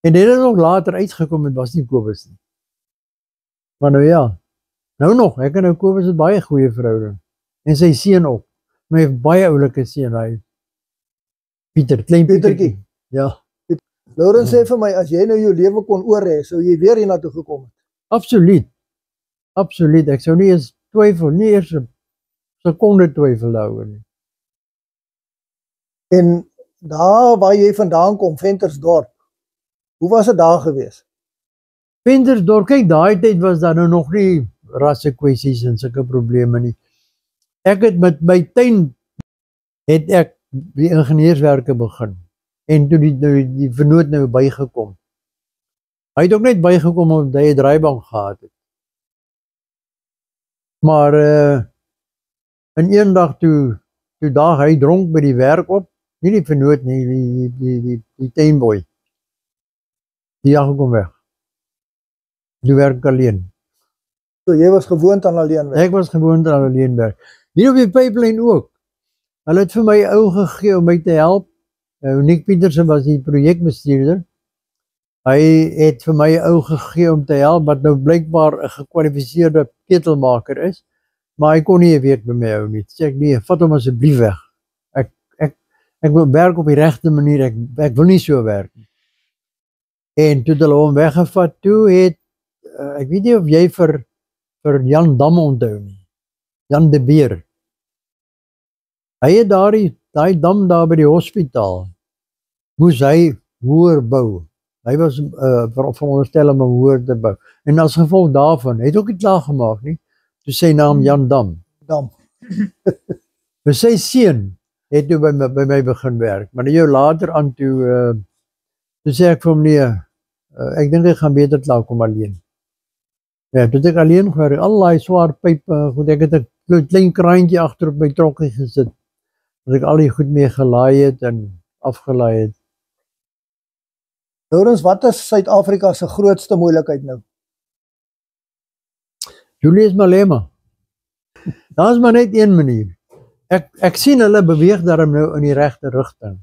En dit het ook later uitgekom, het was nie Kobus nie. Maar nou ja, nou nog, ek en nou Kobus het baie goeie verhouding. En sy seun ook. Maar hy het baie oulike seun, hy Pieter, klein Pietertjie. Ja. Lourens sê vir my, as jy nou jou lewe kon oorhê, sou jy weer hiernatoe gekom het? Absoluut. Absoluut. Ek sou nie eens twyfel, nie eers 'n sekonde twyfel daaroor nie. En daar waar jy vandaan kom, Ventersdorp, hoe was dit daar gewees? Ventersdorp, kyk, daai tyd was daar nou nog nie rasse kwessies en sulke probleme nie. Ek het met my tuin het ek die ingenieurswerke begin en toe die vernoot nou bygekom. Hy het ook net bygekom omdat hy 'n draaibank gehad het. Maar in een dag toe daag hy dronk by die werk op, nie die vernoot nie, die tuinboy. Die dag kom weg. Die werk alleen. So jy was gewoond aan alleen werk. Ek was gewoond aan alleen werk. Hier op die pipeline ook. Hulle het vir my ou gegee om my te help. Nick Petersen was die projekbestuurder. Hy het vir my ou gegee om te help wat nou blykbaar 'n gekwalifiseerde ketelmaker is, maar hy kon nie 'n week by my hou nie. Sê ek nee, vat hom asseblief weg. Ek wil werk op die regte manier. Ek wil nie so werk nie. En toe hulle hom weggevat, toe het ek weet nie of jy vir Jan Dam onthou nie. Jan de Beer. Hy het daai dam daar by die hospitaal moes hy hoër bou. Hy was veronderstel om hoër te bou. En as gevolg daarvan, hy het ook nie klaar gemaak nie. Toe sy naam Jan Dam. Maar sy seun het toe by my begin werk. Maar 'n jaar later aan toe sê ek vir hom nee, ek dink ek gaan beter klaar kom alleen. Ja, toe het ek alleen gewerk, al die swaar pype, goed, ek het 'n klein kraantjie agter op my trokkie gesit. Dat ek al die goed mee gelaai het en afgelaai het. Lourens, wat is Suid-Afrika se grootste moeilikheid nou? Julius Malema. Daar is maar net een manier. Ek sien hulle beweeg daarom nou in die regte rigting.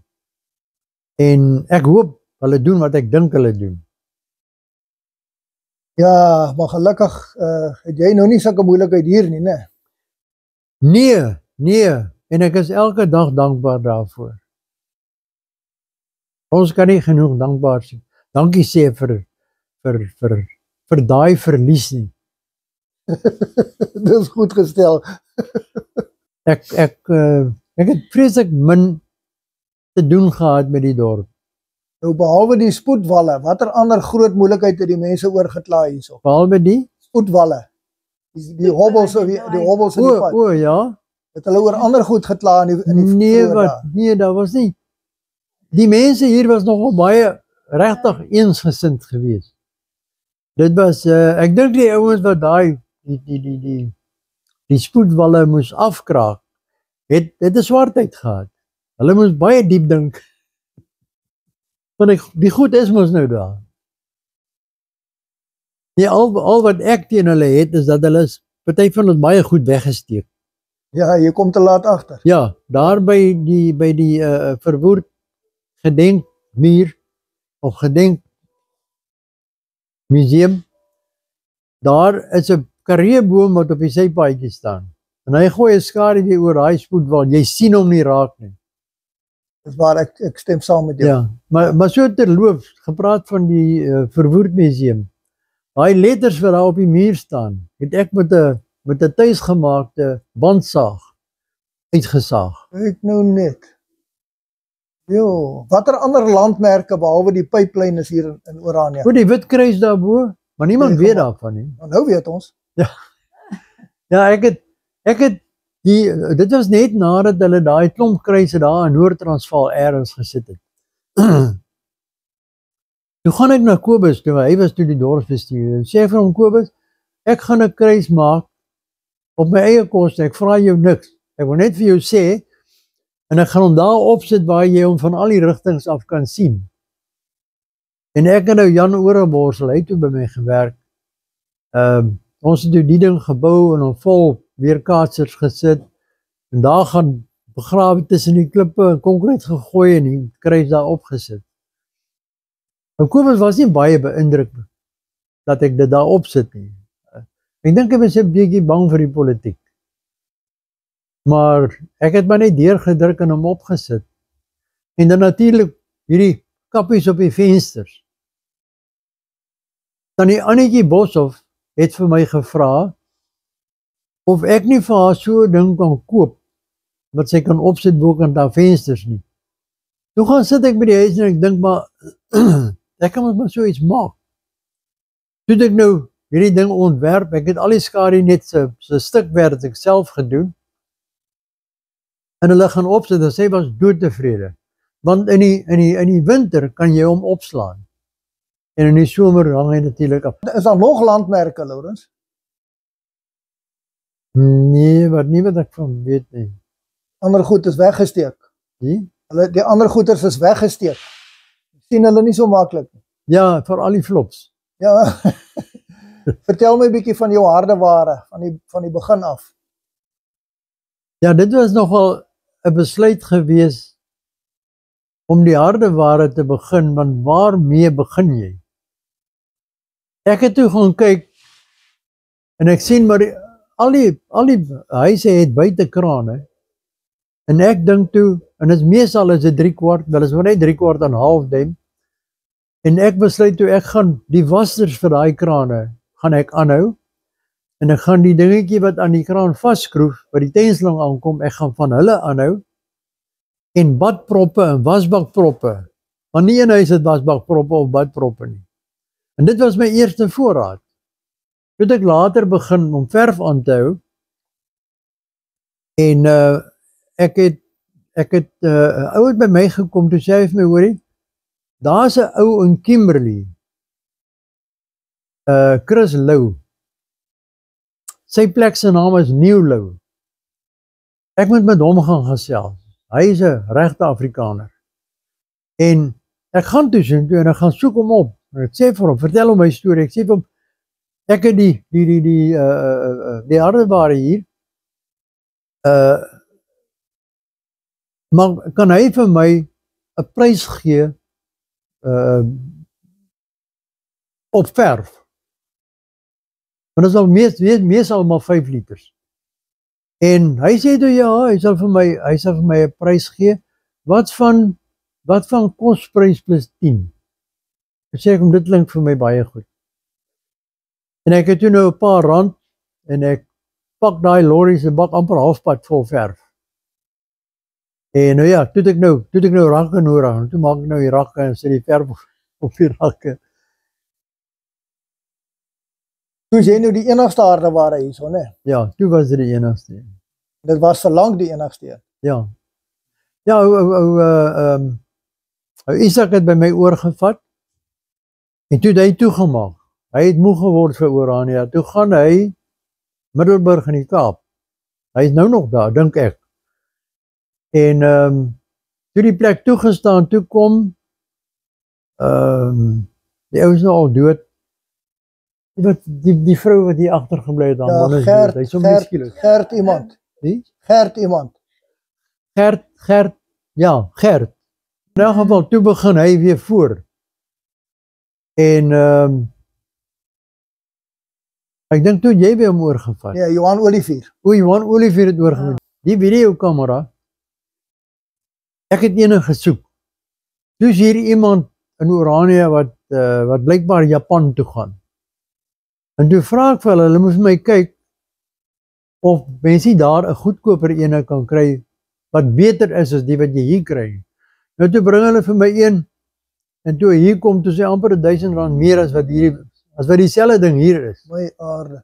En ek hoop hulle doen wat ek dink hulle doen. Ja, maar gelukkig het jy nou nie sulke moeilikheid hier nie, né? Nee. En ek is elke dag dankbaar daarvoor. Ons kan nie genoeg dankbaar sê. Dankie sê vir daai verlies nie. Dis goed gestel. Ek het vreeslik min te doen gehad met die dorp. Nou behalwe die spoedwalle, watter ander groot moeilikheid het die mense oorgekla hierso? Behalwe die spoedwalle. Die hobbels of die hobbels in die pad. O ja. Het hulle oor ander goed gekla in die Nee, daar was nie. Die mense hier was nogal baie regtig eensgesind geweest. Dit was ek dink die ouens wat daai die spoedwalle moes afkraak, het 'n swartheid gehad. Hulle moes baie diep dink. Want die goed is mos nou daar. Nee, al wat ek teen hulle het is dat hulle party van hulle baie goed weggesteek. Ja, jy kom te laat agter. Ja, daar by die verwoerd gedenkmuur of gedenkmuseum, daar is 'n kareeboom wat op die sypaadjie staan. En hy gooi 'n skaduwee oor daai spoedwal. Jy sien hom nie raak nie. Dis waar ek stem saam met jou. Ja, maar so terloops, gepraat van die verwoerd museum. Daai letters wat daar op die muur staan, het ek met 'n tuisgemaakte bandsaag uitgesaag. Kyk nou net. Jo, watter ander landmerke behalwe die pipeline is hier in Oranje? Goed, die Witkruis daarbo, maar niemand weet daarvan nie. Nou weet ons. Ja, ek het dit was net nadat hulle daai klomp kruise daar in Noord-Transvaal eers gesit het. Toe gaan ek na Kobus toe, hy was toe die dorpsbestuurder. En sê vir hom, Kobus, ek gaan 'n kruis maak op my eie koste. Ek vra jou niks. Ek wil net vir jou sê en ek gaan hom daar opsit waar jy hom van al die rigtings af kan sien. En ek en nou Jan Orenborsel, hy het toe by my gewerk. Ons het toe die ding gebou en hom vol weerkaatsers gesit. En daar gaan begrawe tussen die klippe en konkreet gegooi en die kruis daar opgesit. En Kobus was nie baie beïndruk dat ek dit daar opsit nie. Ek dink hy was 'n bietjie bang vir die politiek. Maar ek het maar net deurgedruk en hom opgesit. En dan natuurlik hierdie kappies op die vensters. Tannie Annetjie Boshoff het vir my gevra of ek nie vir haar so 'n ding kan koop wat sy kan opsit bokant daar vensters nie. Toe gaan sit ek by die huis en ek dink maar ek kan maar so iets maak. Toe ek nou hierdie ding ontwerp. Ek het al die skadu net se stukwerk ek self gedoen. En hulle gaan opsit en sê was doodtevrede. Want in die winter kan jy hom opslaan. En in die somer hang hy natuurlik af. Is daar nog landmerke, Lourens? Nee, wat ek van weet nie. Ander goed is weggesteek. Die? Die ander goeders is weggesteek. Sien hulle nie so maklik nie. Ja, vir al die flops. Ja. Vertel my 'n bietjie van jou harde ware van die begin af. Ja, dit was nogal 'n besluit gewees om die harde ware te begin, want waarmee begin jy? Ek het toe gaan kyk en ek sien maar al die huise het buitekrane en ek dink toe, en is meestal is dit 3/4, wel is maar net 3/4 en half duim, en ek besluit toe ek gaan die wassers vir daai krane gaan ek aanhou en ek gaan die dingetjie wat aan die kraan vasskroef by die tenslang aankom, ek gaan van hulle aanhou en badproppe en wasbakproppe, want nie een huis het wasbakproppe of badproppe nie. En dit was my eerste voorraad. Toe ek later begin om verf aan te hou en ek het 'n ou het by my gekom, toe sê hy vir my, hoorie, daar's 'n ou in Kimberley, Chris Lou. Sy plek se naam is New Lou. Ek moet met hom gaan gesels. Hy is 'n regte Afrikaner. En ek gaan toe sien toe en ek gaan soek hom op. En ek sê vir hom, vertel hom my storie. Ek sê vir hom, ek het die hardeware hier. Maar kan hy vir my 'n prys gee op verf? Want dit sal meestal maar 5 liters. En hy sê toe ja, hy sal vir my 'n prys gee. Wat van kosprys plus 10? Ek sê hom, dit klink vir my baie goed. En ek het toe nou 'n paar rand en ek pak daai lorry se bak amper halfpad vol verf. En nou ja, toe ek nou rakke nodig, en toe maak ek nou die rakke en sit die verf op die rakke. Toe jy nou die enigste hardeware hierso, né? Ja, toe was dit die enigste. Dit was verlang die enigste. Ja. Ja, Isak het by my oorgevat en toe het hy toegemaak. Hy het moeg geword vir Orania. Toe gaan hy Middelburg in die Kaap. Hy is nou nog daar, dink ek. En toe die plek toegestaan, toe kom die ou is nou al dood. Die vrou wat hier agtergebly het, Ja, hy is so miskielik. Gert iemand. Wie? Gert iemand. Gert. Ja, Gert. In elk geval, toe begin hy weer voor. En ek dink toe jy by hom oorgevat. Ja, Johan Olivier. Johan Olivier het oorgevat. Die videokamera, ek het ene gesoek. Toe is hier iemand in Orania wat blykbaar Japan toe gaan. En toe vra ek vir hulle moes my kyk of mense daar 'n goedkoper ene kan kry wat beter is as die wat jy hier kry. Nou toe bring hulle vir my een en toe hier kom, toe sê amper R1000 meer as wat dieselfde ding hier is. My aarde.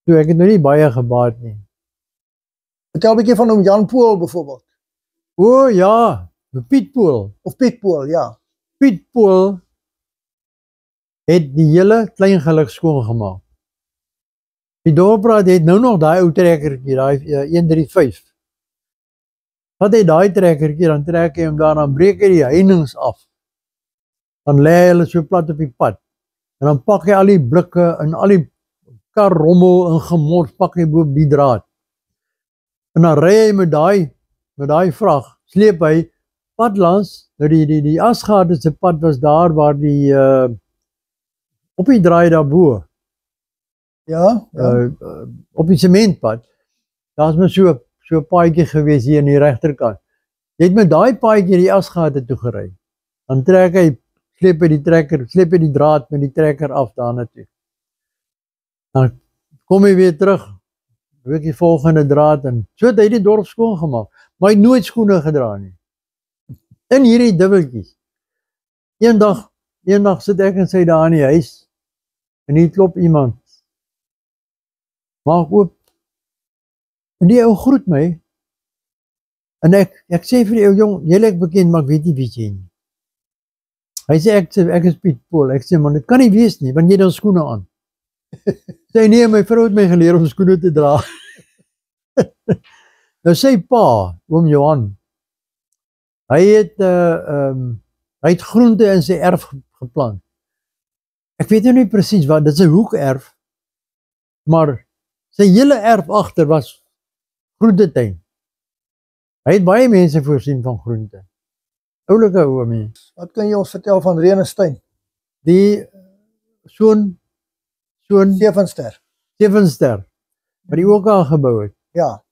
Toe ek het nou nie baie gebaat nie. Vertel 'n bietjie van hom Jan Pool byvoorbeeld. O ja, Piet Pool. Of Piet Pool, ja. Piet Pool het die hele Kleingelig skoongemaak. Die dorpraad het nou nog daai ou trekkertjie, daai 135. Wat hy daai trekkertjie, dan trek hy hom daar, dan breek hy die heininge af. Dan lê hulle so plat op die pad. En dan pak hy al die blikke en al die karrommel en gemors pak hy bo op die draad. En dan ry hy met daai vrag, sleep hy pad langs, nou die asgade se pad was daar waar die op die draai daarbo. Ja. Op die sementpad. Daar's maar so 'n paadjie gewees hier aan die regterkant. Jy het met daai paadjie die asgate toe gery. Dan trek hy, sleep hy die draad met die trekker af daarna toe. Dan kom hy weer terug, breek die volgende draad en so het hy die dorp skoon gemaak. Maar hy het nooit skoene gedra nie. In hierdie dubbeltjies. Eendag sit ek en sy daar in die huis en hier klop iemand. Maak oop. En die ou groet my. En ek sê vir die ou jong, jy lyk bekend, maar ek weet nie wie jy nie. Hy sê ek is Piet Paul. Ek sê man, dit kan nie wees nie, want jy het dan skoene aan. Sê nee, my vrou het my geleer om skoene te dra. Nou sy pa, oom Johan, hy het groente in sy erf geplant. Ek weet nou nie presies wat, dit is 'n hoekerf, maar sy hele erf agter was groentetuin. Hy het baie mense voorsien van groente. Oulike oomie. Wat kan jy ons vertel van Renestein? Die soon Sevenster, wat die OK gebou het. Ja.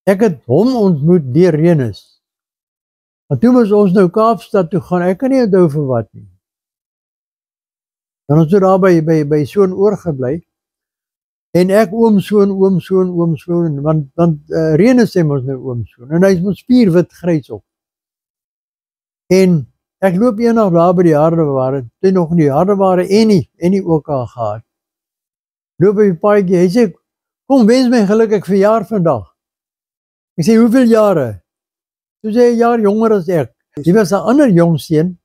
Ek het hom ontmoet deur Renus. Maar toe moes ons nou Kaapstad toe gaan, ek kan nie onthou vir wat nie. Dan ons so daar by Soon oorgebly, en ek oom Soon, want Renus sê ons nou oom Soon, en hy is ons spierwit grys op. En ek loop eendag daar by die hardeware, toe nog nie hardeware en die OK gehad. Loop by die paadjie, hy sê, kom wens my geluk, ek verjaar vandag. Ek sê, hoeveel jare? Toe sê hy, 'n jaar jonger as ek. Hier was 'n ander jong seun,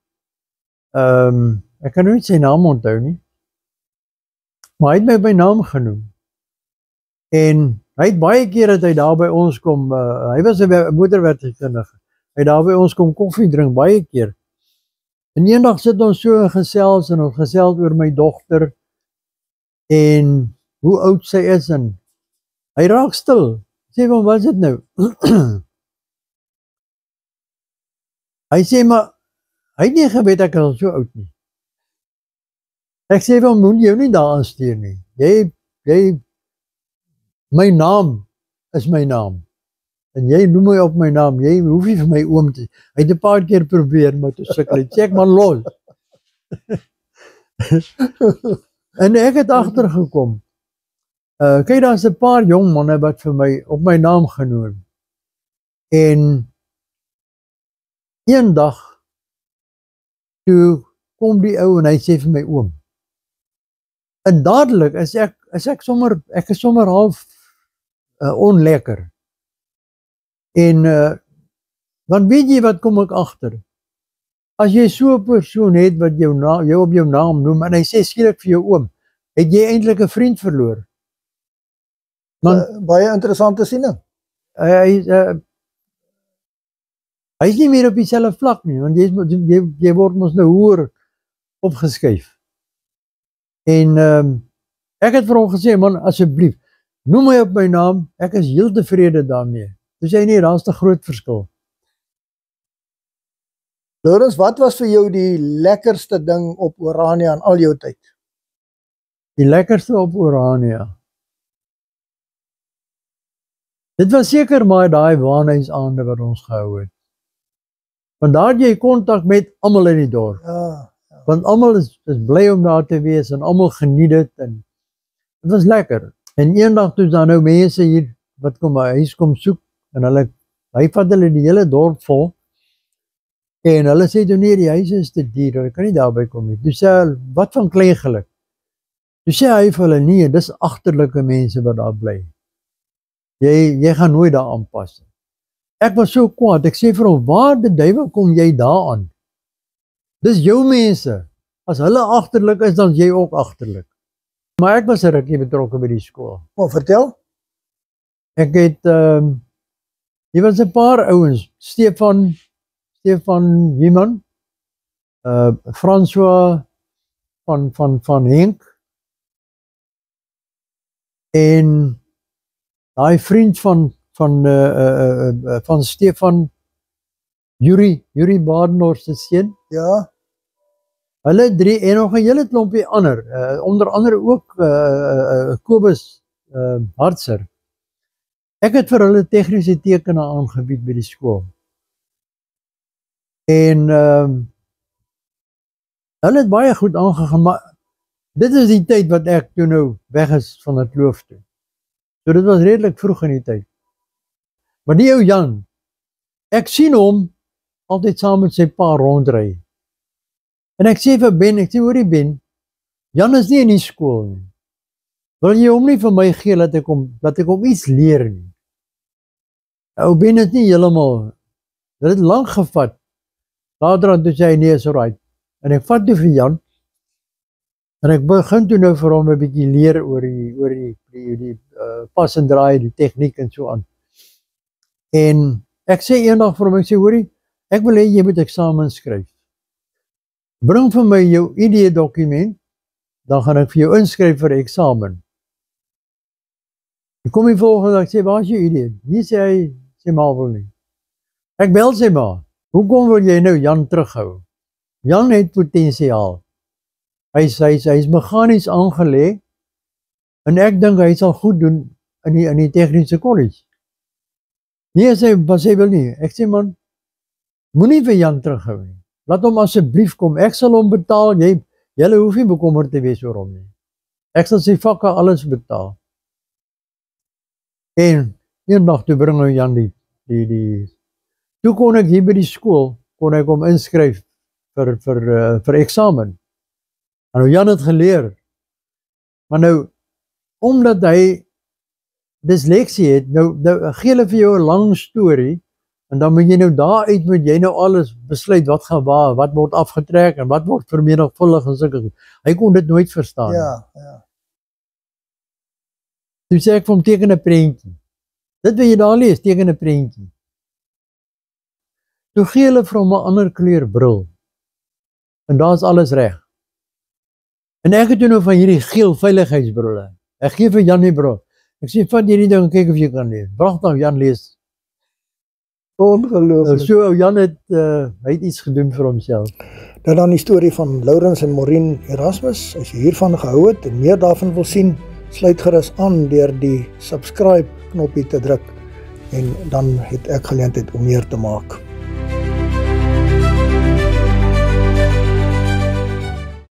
ek kan nooit sy naam onthou nie, maar hy het my by naam genoem. En hy het baie keer dat hy daar by ons kom, hy was 'n motorwerktuigkundige, hy het daar by ons kom koffie drink, baie keer. En eendag sit ons so gesels, en ons gesels oor my dogter, en hoe oud sy is, en hy raak stil. Sê van, wat is dit nou? Hy sê, maar hy het nie geweet ek is al so oud nie. Ek sê van, moet jou nie daar aanstuur nie. My naam is my naam. En jy noem my op my naam, jy hoef nie vir my oom te. Hy het 'n paar keer probeer, maar toe sukkel hy. Sê ek, man los. En ek het agtergekom. Kyk, daar's 'n paar jong manne wat vir my op my naam genoem. En eendag toe kom die ou en hy sê vir my oom. En dadelik is ek sommer half onlekker. En want weet jy wat kom ek agter? As jy so 'n persoon het wat jou op jou naam noem en hy sê skielik vir jou oom, het jy eintlik 'n vriend verloor. Baie interessante siening. Hy is nie meer op dieselfde vlak nie, want jy word mos nou hoër opgeskuif. En ek het vir hom gesê, man, asseblief, noem my op my naam, ek is heel tevrede daarmee. Toe sê hy nee, daar is 'n groot verskil. Lourens, wat was vir jou die lekkerste ding op Orania in al jou tyd? Die lekkerste op Orania? Dit was seker maar daai waanhuisaande wat ons gehou het. Want daar het jy kontak met almal in die dorp. Ja. Want almal is bly om daar te wees en almal geniet dit en dit was lekker. En eendag toe daar nou mense hier wat kom by huis kom soek en hy vat hulle die hele dorp vol en hulle sê toe nee, die huise is te duur, hulle kan nie daarby kom nie. Toe sê hy, wat van klein geluk? Toe sê hy vir hulle, nee, dis agterlike mense wat daar bly. Jy gaan nooit daar aanpas. Ek was so kwaad, ek sê vir hom, waar die duiwel kom jy daar aan? Dis jou mense. As hulle agterlik is, dan is jy ook agterlik. Maar ek was 'n rukkie betrokke by die skool. Maar vertel. Ek het, hier was 'n paar ouens, Stefan Human, François van Henk, en daai vriend van Stefan, Yuri Badenhorst se seun. Ja. Hulle drie en nog 'n hele klompie ander, onder andere ook Kobus Hartser. Ek het vir hulle tegniese tekenne aangebied by die skool. En hulle het baie goed aangegaan, maar dit is die tyd wat ek toe nou weg is van die kloof toe. So dit was redelik vroeg in die tyd. Maar die ou Jan, ek sien hom altyd saam met sy pa rondry. En ek sê vir Ben, hoorie Ben, Jan is nie in die skool nie. Wil jy hom nie vir my gee dat ek hom iets leer nie? Ou Ben is nie heeltemal, dit het lank gevat. Later aan toe sê hy, nee, is alright. En ek vat toe vir Jan, en ek begin toe nou vir hom 'n bietjie leer oor die pas en draai, die tegniek en so aan. En ek sê eendag vir hom, ek sê, hoorie, ek wil hê jy moet eksamen skryf. Bring vir my jou ID-dokument, dan gaan ek vir jou inskryf vir eksamen. Ek kom die volgende dag, ek sê, waar is jou ID? Nie sê hy, sê maar wil nie. Ek bel sê maar, hoekom wil jy nou Jan terughou? Jan het potensiaal. Hy is meganies aangelê, en ek dink hy sal goed doen in die tegniese kollege. Nee, sê wil nie. Ek sê man, moenie vir Jan terughou nie. Laat hom asseblief kom. Ek sal hom betaal. Julle hoef nie bekommerd te wees oor hom nie. Ek sal sy vakke alles betaal. En eendag toe bring hy Jan toe kon ek hier by die skool kon ek hom inskryf vir eksamen. En nou Jan het geleer. Maar nou omdat hy dysleksie het, nou gee hulle vir jou 'n lang storie, en dan moet jy nou daaruit moet jy nou alles besluit wat gaan waar, wat word afgetrek en wat word vermenigvuldig en sulke goed. Hy kon dit nooit verstaan. Ja. Toe sê ek vir hom, teken 'n prentjie. Dit wat jy daar lees, teken 'n prentjie. Toe gee hulle vir hom 'n ander kleur bril. En daar's alles reg. En ek het toe nou van hierdie geel veiligheidsbrille. Ek gee vir Jan die bril. Ek sê, vat hierdie ding en kyk of jy kan lees. Bracht dan Jan lees. Ongelooflik. So Jan het iets gedoen vir homself. Dit dan die storie van Laurens en Maureen Erasmus. As jy hiervan gehou het en meer daarvan wil sien, sluit gerus aan deur die subscribe knoppie te druk en dan het ek geleentheid om meer te maak.